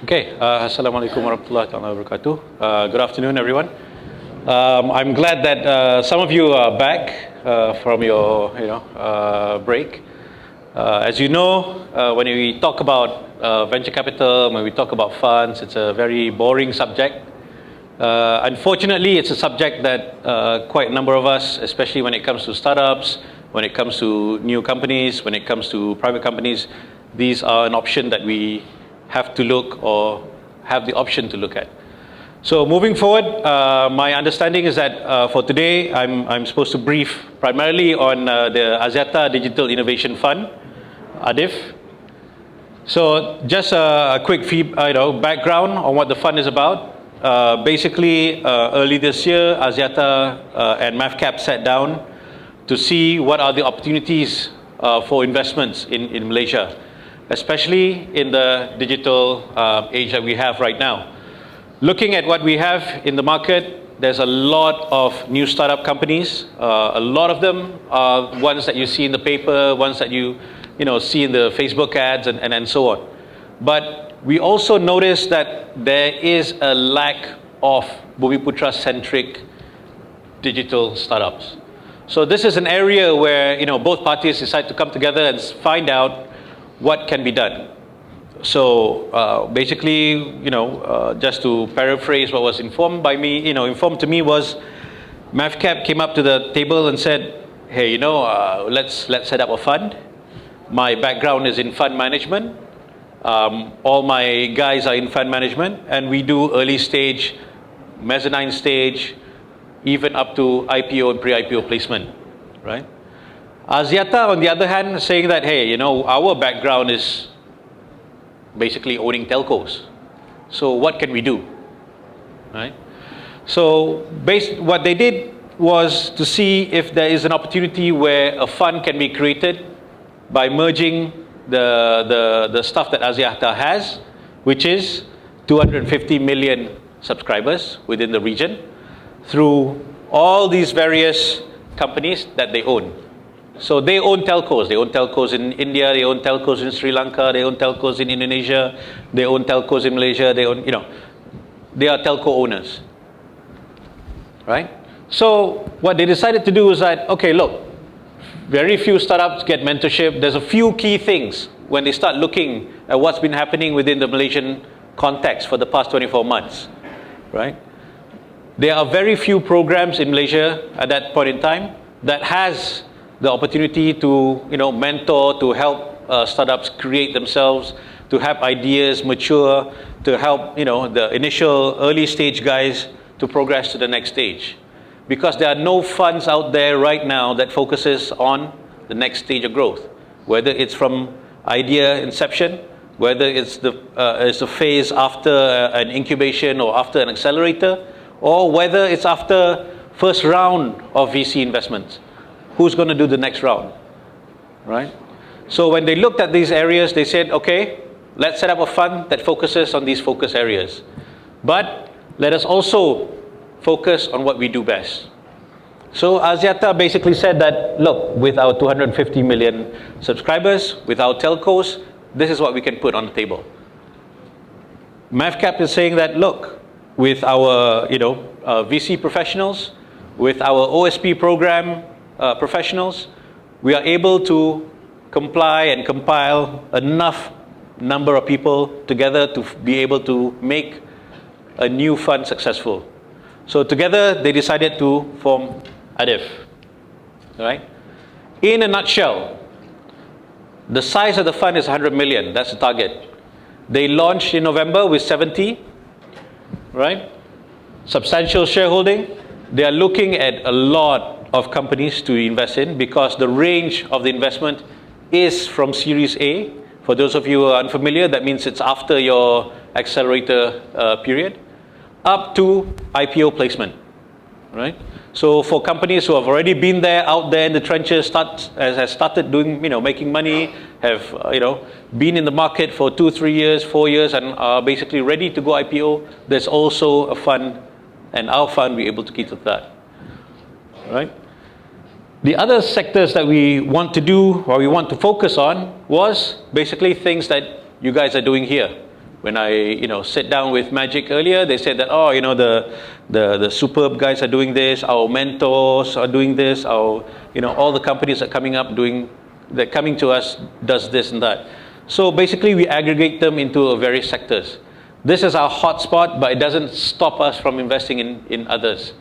Okay, Assalamualaikum warahmatullahi wabarakatuh. Good afternoon, everyone. I'm glad that some of you are back from your, break. As you know, when we talk about venture capital, when we talk about funds, it's a very boring subject. Unfortunately, it's a subject that quite a number of us, especially when it comes to startups, when it comes to new companies, when it comes to private companies, these are an option that we have to look or have the option to look at. So moving forward, my understanding is that for today, I'm supposed to brief primarily on the Axiata Digital Innovation Fund, ADIF. So just a quick background on what the fund is about. Basically, early this year, Axiata and MAGIC sat down to see what are the opportunities for investments in Malaysia, especially in the digital age that we have right now. Looking at what we have in the market, there's a lot of new startup companies. A lot of them are ones that you see in the paper, ones that you see in the Facebook ads and so on. But we also notice that there is a lack of Bumiputera-centric digital startups. So this is an area where both parties decide to come together and find out what can be done. So basically, just to paraphrase what was informed to me was MAGIC came up to the table and said, hey, let's set up a fund. My background is in fund management. All my guys are in fund management, and we do early stage, mezzanine stage, even up to IPO and pre-IPO placement, right? Axiata, on the other hand, is saying that, hey, our background is basically owning telcos. So what can we do, right? So what they did was to see if there is an opportunity where a fund can be created by merging the stuff that Axiata has, which is 250 million subscribers within the region, through all these various companies that they own. So they own telcos. They own telcos in India. They own telcos in Sri Lanka. They own telcos in Indonesia. They own telcos in Malaysia. They own, they are telco owners, right? So what they decided to do is that, okay, look, very few startups get mentorship. There's a few key things when they start looking at what's been happening within the Malaysian context for the past 24 months, right? There are very few programs in Malaysia at that point in time that has the opportunity to mentor, to help startups create themselves, to have ideas mature, to help the initial early stage guys to progress to the next stage. Because there are no funds out there right now that focuses on the next stage of growth, whether it's from idea inception, whether it's the phase after an incubation or after an accelerator, or whether it's after first round of VC investments. Who's going to do the next round, right? So when they looked at these areas, they said, okay, let's set up a fund that focuses on these focus areas. But let us also focus on what we do best. So Axiata basically said that, look, with our 250 million subscribers, with our telcos, this is what we can put on the table. MAGIC is saying that, look, with our VC professionals, with our OSP program professionals, we are able to comply and compile enough number of people together to be able to make a new fund successful. So together they decided to form ADIF, right? In a nutshell, the size of the fund is 100 million. That's the target. They launched in November with 70, right? Substantial shareholding. They are looking at a lot of companies to invest in because the range of the investment is from Series A. For those of you who are unfamiliar, that means it's after your accelerator period, up to IPO placement, right? So for companies who have already been there, out there in the trenches, has started doing, making money, have, been in the market for 2, 3 years, 4 years, and are basically ready to go IPO, there's also a fund, and our fund, we're able to cater to that, right? The other sectors that we want to do, or we want to focus on, was basically things that you guys are doing here. When I, sit down with MaGIC earlier, they said that, oh, the superb guys are doing this, our mentors are doing this, our, all the companies are coming to us does this and that. So basically we aggregate them into various sectors. This is our hotspot, but it doesn't stop us from investing in others.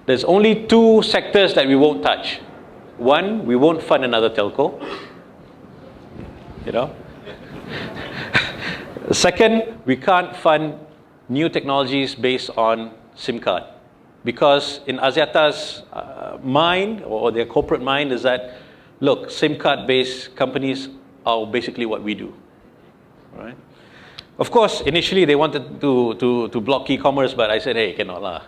There's only 2 sectors that we won't touch. One, we won't fund another telco. Second, we can't fund new technologies based on SIM card. Because in Axiata's mind, or their corporate mind, is that, look, SIM card-based companies are basically what we do. Right? Of course, initially they wanted to block e-commerce, but I said, hey, cannot lah.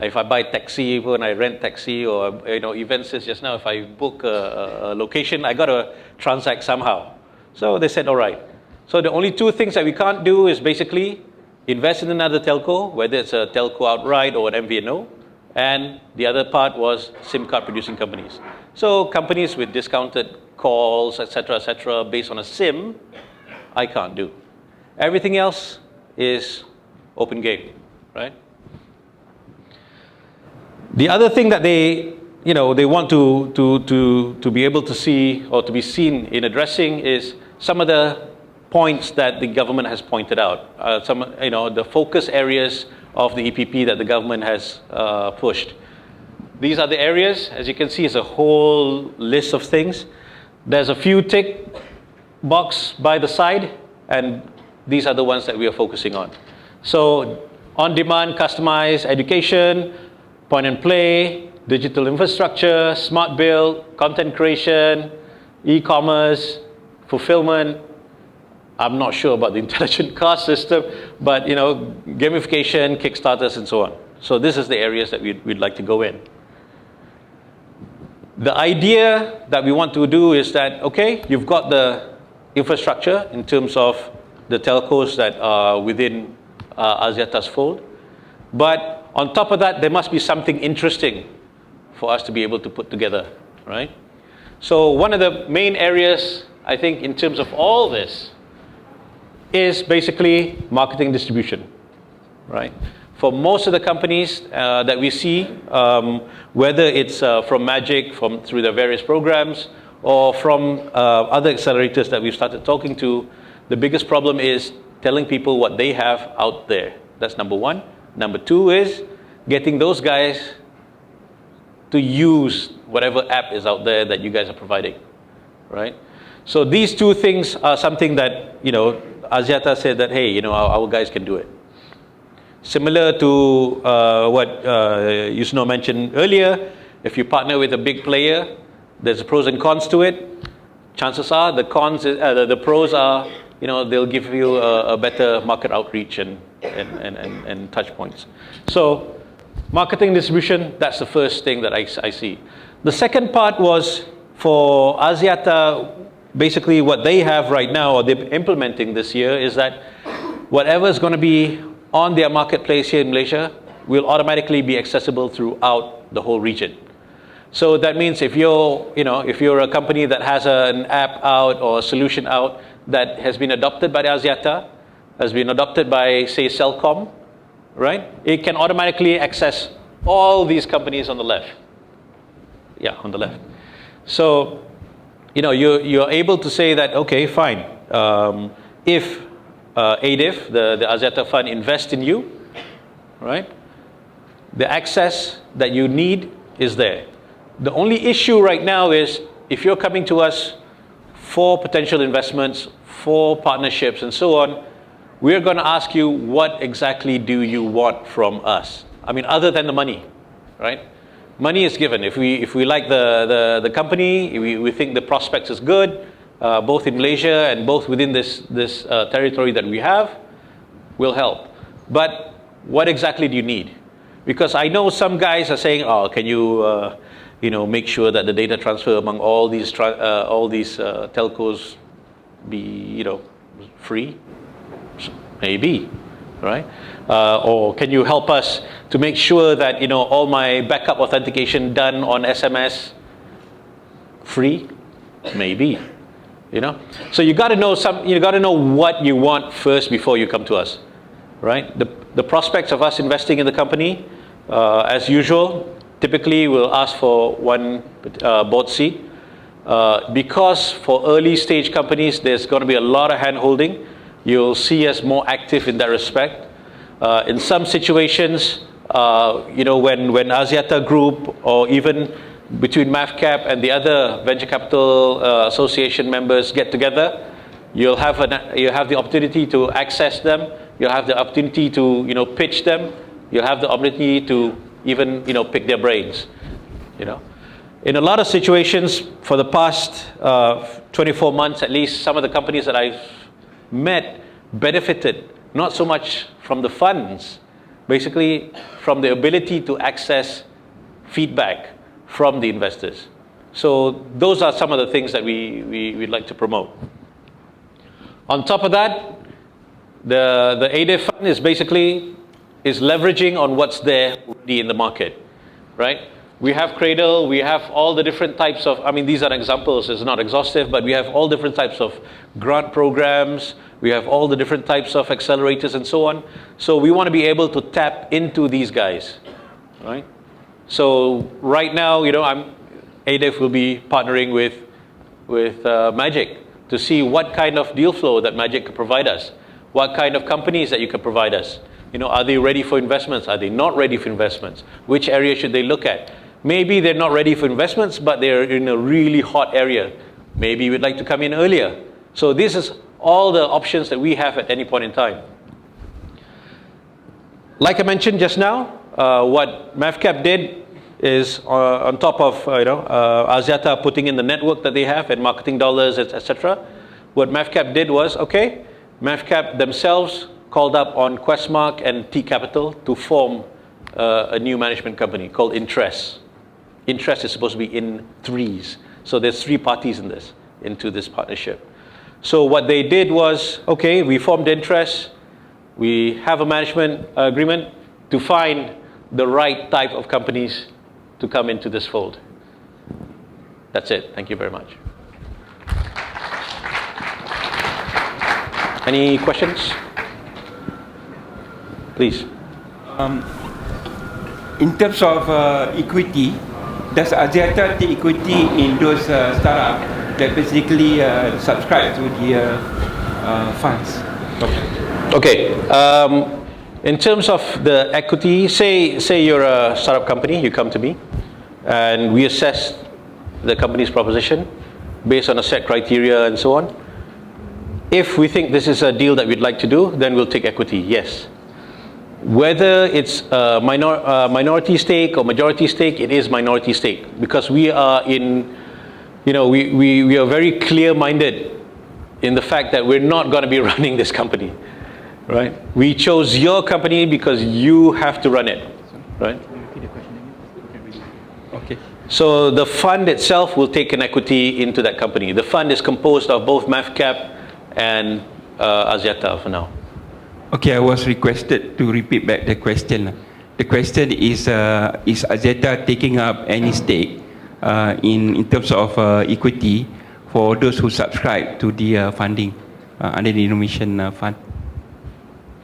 If I buy taxi, when I rent taxi, or events just now, if I book a location, I got to transact somehow. So they said, all right. So the only 2 things that we can't do is basically invest in another telco, whether it's a telco outright or an MVNO, and the other part was SIM card producing companies. So companies with discounted calls, etc., based on a SIM, I can't do. Everything else is open game, right? The other thing that they want to be able to see or to be seen in addressing is some of the points that the government has pointed out. The focus areas of the EPP that the government has pushed. These are the areas, as you can see, it's a whole list of things. There's a few tick box by the side, and these are the ones that we are focusing on. So, on-demand, customized education, point and play, digital infrastructure, smart build, content creation, e-commerce, fulfillment. I'm not sure about the intelligent car system, but gamification, Kickstarters, and so on. So this is the areas that we'd like to go in. The idea that we want to do is that, okay, you've got the infrastructure in terms of the telcos that are within Axiata's fold, but on top of that, there must be something interesting for us to be able to put together, right? So one of the main areas, I think, in terms of all this, is basically marketing distribution, right? For most of the companies that we see, whether it's from MaGIC, through their various programs, or from other accelerators that we've started talking to, the biggest problem is telling people what they have out there. That's number 1. Number 2 is getting those guys to use whatever app is out there that you guys are providing, right? So these 2 things are something that, Axiata said that, hey, our guys can do it. Similar to what Yusno mentioned earlier, if you partner with a big player, there's pros and cons to it. Chances are the pros are, they'll give you a better market outreach and touch points. So marketing distribution, that's the first thing that I see. The second part was for Axiata, basically what they have right now, or they're implementing this year, is that whatever is going to be on their marketplace here in Malaysia will automatically be accessible throughout the whole region. So that means if you're a company that has an app out or a solution out that has been adopted by the Axiata, has been adopted by, say, Celcom, right? It can automatically access all these companies on the left. Yeah, on the left. So, you're able to say that, okay, fine. If ADIF, the Axiata Fund, invest in you, right? The access that you need is there. The only issue right now is if you're coming to us for potential investments, for partnerships, and so on, we're going to ask you, what exactly do you want from us? I mean, other than the money, right? Money is given. If we like the company, we think the prospects is good, both in Malaysia and both within this territory that we have, we'll help. But what exactly do you need? Because I know some guys are saying, oh, can you make sure that the data transfer among all these telcos be free? Maybe, right? Or can you help us to make sure that all my backup authentication done on SMS free? Maybe. You know, so you got to know you got to know what you want first before you come to us, right? The prospects of us investing in the company, as usual, typically we'll ask for one board seat. Because for early stage companies, there's going to be a lot of hand holding. You'll see us more active in that respect. In some situations, you know, when Axiata Group or even between MAVCAP and the other venture capital association members get together, you'll have the opportunity to access them. You'll have the opportunity to, you know, pitch them. You'll have the opportunity to even, you know, pick their brains. You know, in a lot of situations for the past 24 months at least, some of the companies that I've met benefited not so much from the funds, basically from the ability to access feedback from the investors. So those are some of the things that we'd like to promote. On top of that, the ADIF fund is basically leveraging on what's there already in the market, right? We have Cradle, we have all the different types of, I mean, these are examples, it's not exhaustive, but we have all different types of grant programs, we have all the different types of accelerators and so on. So we want to be able to tap into these guys, right? So right now, you know, ADIF will be partnering with MaGIC to see what kind of deal flow that MaGIC could provide us, what kind of companies that you can provide us. You know, are they ready for investments? Are they not ready for investments? Which area should they look at? Maybe they're not ready for investments, but they're in a really hot area. Maybe we'd like to come in earlier. So this is all the options that we have at any point in time. Like I mentioned just now, what MAVCAP did is on top of Axiata putting in the network that they have and marketing dollars, etc. What MAVCAP did was, okay, MAVCAP themselves called up on Questmark and T Capital to form a new management company called Interest. Interest is supposed to be in threes. So there's three parties into this partnership. So what they did was, okay, we formed Interest. We have a management agreement to find the right type of companies to come into this fold. That's it. Thank you very much. Any questions? Please. In terms of equity, does Axiata take equity in those startups that basically subscribe to the funds? Okay. In terms of the equity, say you're a startup company, you come to me, and we assess the company's proposition based on a set criteria and so on. If we think this is a deal that we'd like to do, then we'll take equity, yes. Whether it's a minority stake or majority stake, it is minority stake because we are we are very clear-minded in the fact that we're not going to be running this company, right? We chose your company because you have to run it, right? Okay. So the fund itself will take an equity into that company. The fund is composed of both MAVCAP and Axiata for now. Okay, I was requested to repeat back the question. The question is Axiata taking up any stake in terms of equity for those who subscribe to the funding under the innovation fund?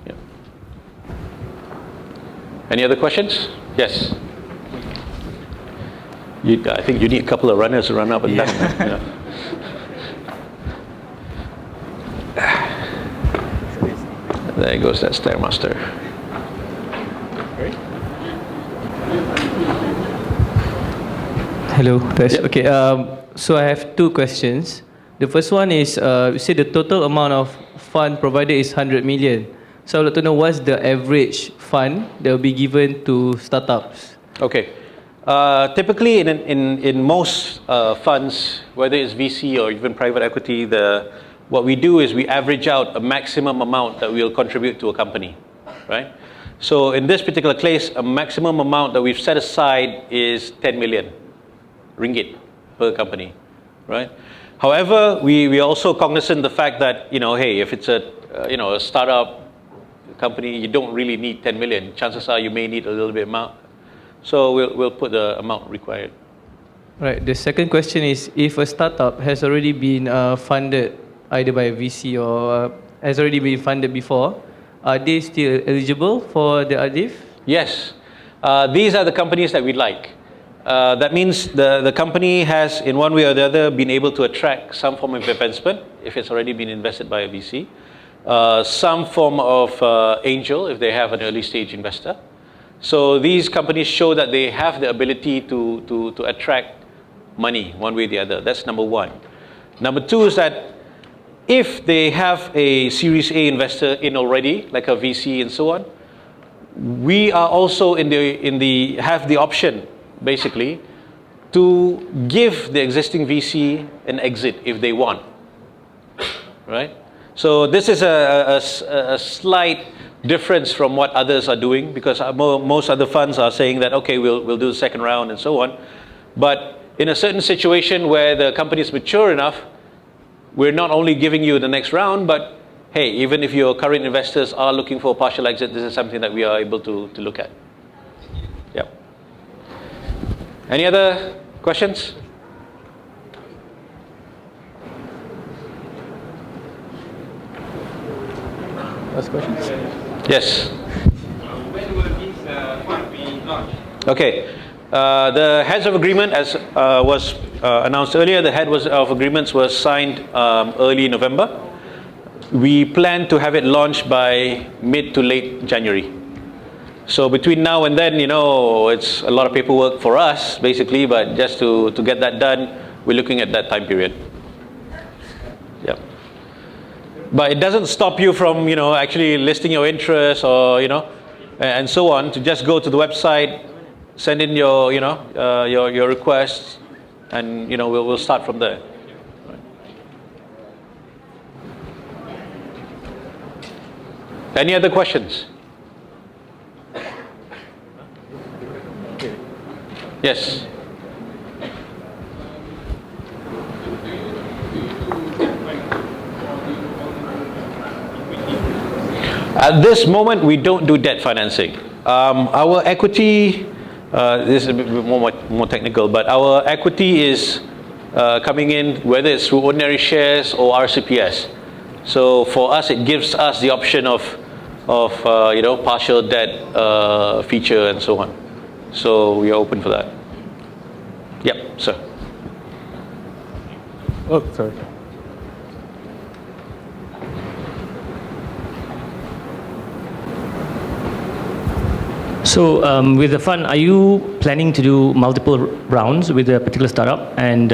Yeah. Any other questions? Yes. I think you need a couple of runners to run up and down. Yeah. There goes that Stairmaster. Hello. Yep. Okay. So I have two questions. The first one is, you say the total amount of fund provided is 100 million. So I would like to know what's the average fund that will be given to startups. Okay. Typically, in most funds, whether it's VC or even private equity, what we do is we average out a maximum amount that we'll contribute to a company, right? So in this particular case, a maximum amount that we've set aside is 10 million ringgit per company, right? However, we also cognizant the fact that, hey, if it's a startup company, you don't really need 10 million. Chances are you may need a little bit amount. So we'll put the amount required. Right. The second question is, if a startup has already been funded either by a VC or has already been funded before, are they still eligible for the ADIF? Yes. These are the companies that we like. That means the company has, in one way or the other, been able to attract some form of investment, if it's already been invested by a VC, some form of angel, if they have an early stage investor. So these companies show that they have the ability to attract money one way or the other. That's number one. Number two is that if they have a Series A investor in already, like a VC and so on, we are also have the option, basically, to give the existing VC an exit if they want, right? So this is a slight difference from what others are doing, because most other funds are saying that, okay, we'll do the second round and so on. But in a certain situation where the company is mature enough, we're not only giving you the next round, but hey, even if your current investors are looking for a partial exit, this is something that we are able to look at. Yep. Any other questions? Last questions? Yes. When will this fund be launched? Okay. The heads of agreement, as was announced earlier, the head of agreements was signed early November. We plan to have it launched by mid to late January. So between now and then, it's a lot of paperwork for us, basically, but just to get that done, we're looking at that time period. Yeah. But it doesn't stop you from, actually listing your interest or, and so on, to just go to the website, send in your, your requests, and, we'll start from there. Any other questions? Yes. At this moment, we don't do debt financing. Our equity, this is a bit more technical, but our equity is coming in, whether it's through ordinary shares or RCPS. So for us, it gives us the option of partial debt feature and so on. So we are open for that. Yep, sir. Oh, sorry. So with the fund, are you planning to do multiple rounds with a particular startup? And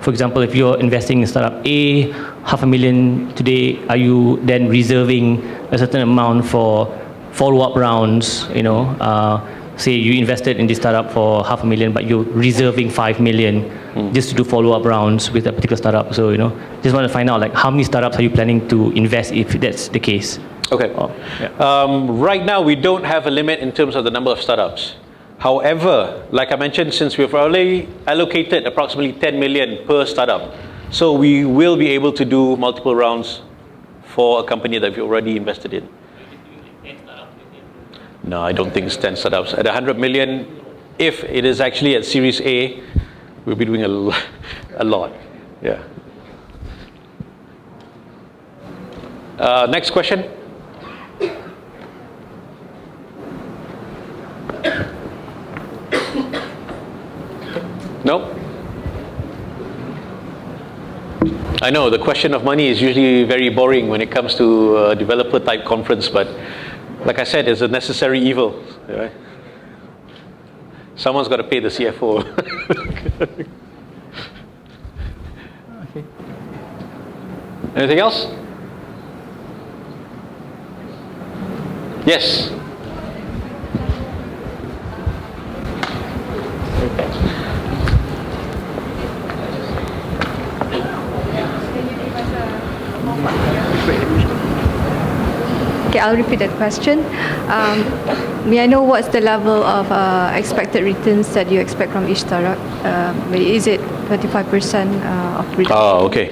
for example, if you're investing in startup A, $500,000 today, are you then reserving a certain amount for follow-up rounds? Say you invested in this startup for $500,000, but you're reserving $5 million just to do follow-up rounds with a particular startup. So just want to find out, like, how many startups are you planning to invest if that's the case? Okay. Right now, we don't have a limit in terms of the number of startups. However, like I mentioned, since we've already allocated approximately 10 million per startup, so we will be able to do multiple rounds for a company that we've already invested in. No, I don't think it's 10 startups. At 100 million, if it is actually at Series A, we'll be doing a lot. Yeah. Next question. No? I know the question of money is usually very boring when it comes to a developer type conference, but like I said, it's a necessary evil. Right? Someone's got to pay the CFO. Okay. Anything else? Yes. Okay, I'll repeat that question. May I know what's the level of expected returns that you expect from each startup? Is it 25% of return? Oh, okay.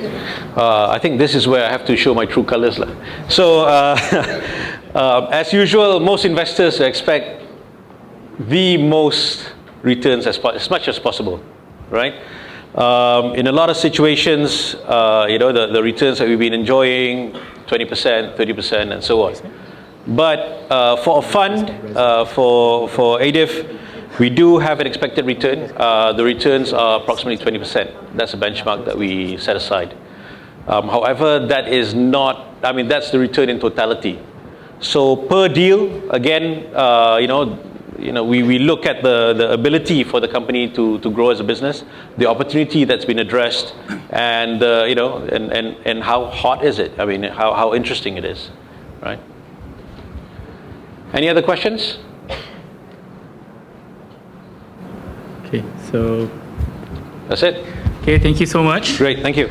I think this is where I have to show my true colors. So, as usual, most investors expect the most returns as much as possible. right? In a lot of situations, the returns that we've been enjoying, 20%, 30%, and so on. But for a fund, for ADIF, we do have an expected return. The returns are approximately 20%. That's a benchmark that we set aside. However, that is not, that's the return in totality. So per deal, again, we look at the ability for the company to grow as a business, the opportunity that's been addressed, and and how hot is it? How interesting it is, right? Any other questions? Okay, so That's it. okay, thank you so much. Great, thank you.